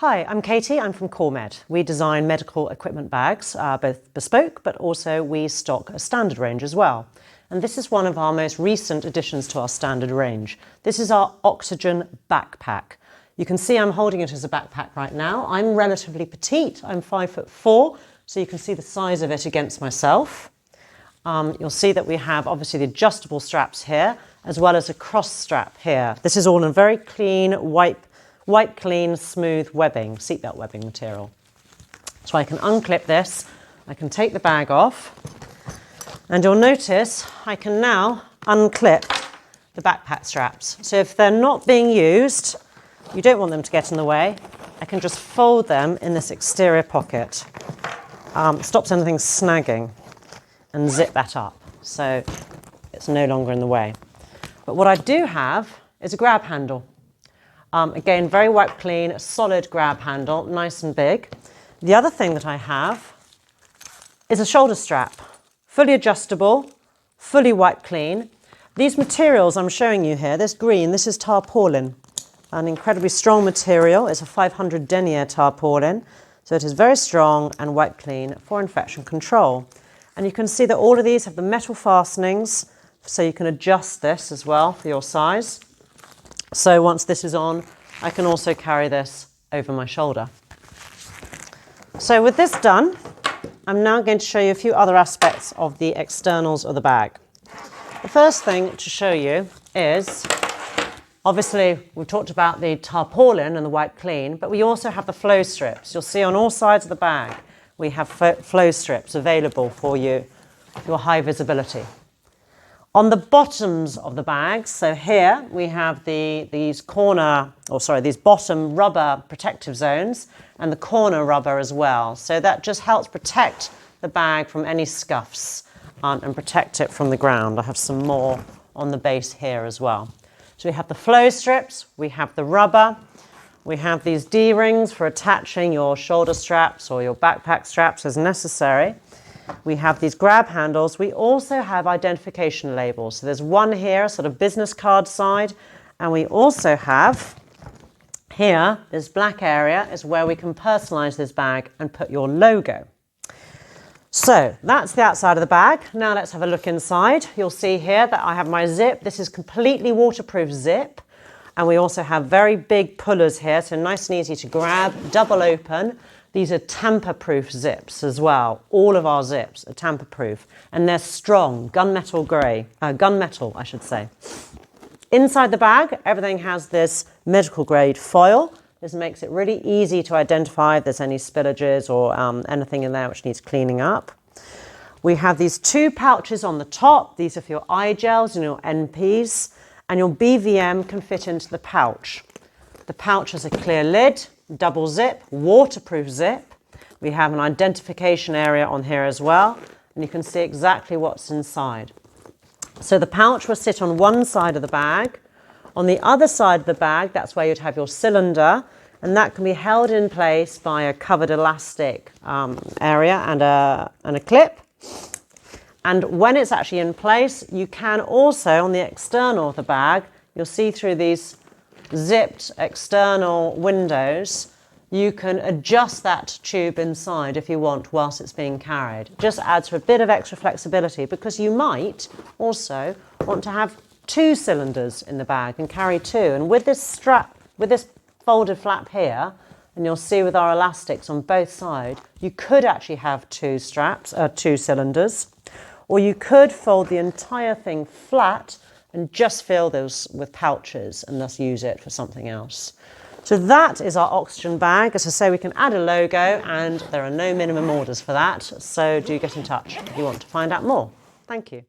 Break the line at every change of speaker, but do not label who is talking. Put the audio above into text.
Hi, I'm Katie. I'm from CorrMed. We design medical equipment bags, both bespoke, but also we stock a standard range as well. And this is one of our most recent additions to our standard range. This is our oxygen backpack. You can see I'm holding it as a backpack right now. I'm relatively petite. I'm 5'4", so you can see the size of it against myself. You'll see that we have obviously the adjustable straps here, as well as a cross strap here. This is all in very clean, wipe clean, smooth webbing, seatbelt webbing material. So I can unclip this, I can take the bag off, and you'll notice I can now unclip the backpack straps. So if they're not being used, you don't want them to get in the way, I can just fold them in this exterior pocket. Stops anything snagging, and zip that up so it's no longer in the way. But what I do have is a grab handle. Again, very wipe clean, a solid grab handle, nice and big. The other thing that I have is a shoulder strap, fully adjustable, fully wipe clean. These materials I'm showing you here, this green, this is tarpaulin, an incredibly strong material. It's a 500 denier tarpaulin, so it is very strong and wipe clean for infection control. And you can see that all of these have the metal fastenings, so you can adjust this as well for your size. So once this is on, I can also carry this over my shoulder. So with this done, I'm now going to show you a few other aspects of the externals of the bag. The first thing to show you is, obviously we've talked about the tarpaulin and the wipe clean, but we also have the flow strips. You'll see on all sides of the bag, we have flow strips available for you, your high visibility. On the bottoms of the bags, so here we have these bottom rubber protective zones and the corner rubber as well. So that just helps protect the bag from any scuffs and protect it from the ground. I have some more on the base here as well. So we have the flow strips, we have the rubber, we have these D-rings for attaching your shoulder straps or your backpack straps as necessary. We have these grab handles. We also have identification labels. So there's one here, sort of business card side, and we also have here, this black area is where we can personalize this bag and put your logo. So that's the outside of the bag. Now let's have a look inside. You'll see here that I have my zip. This is completely waterproof zip. And we also have very big pullers here, so nice and easy to grab, double open. These are tamper-proof zips as well. All of our zips are tamper-proof, and they're strong, gunmetal, I should say. Inside the bag, everything has this medical-grade foil. This makes it really easy to identify if there's any spillages or anything in there which needs cleaning up. We have these two pouches on the top. These are for your eye gels and your NPs, and your BVM can fit into the pouch. The pouch has a clear lid, double zip, waterproof zip. We have an identification area on here as well, and you can see exactly what's inside. So the pouch will sit on one side of the bag. On the other side of the bag, that's where you'd have your cylinder, and that can be held in place by a covered elastic area and a clip. And when it's actually in place, you can also, on the external of the bag, you'll see through these zipped external windows, you can adjust that tube inside if you want whilst it's being carried. It just adds a bit of extra flexibility because you might also want to have two cylinders in the bag and carry two. And with this strap, with this folded flap here, and you'll see with our elastics on both sides, you could actually have two cylinders, or you could fold the entire thing flat and just fill those with pouches and thus use it for something else. So that is our oxygen bag. As I say, we can add a logo and there are no minimum orders for that. So do get in touch if you want to find out more. Thank you.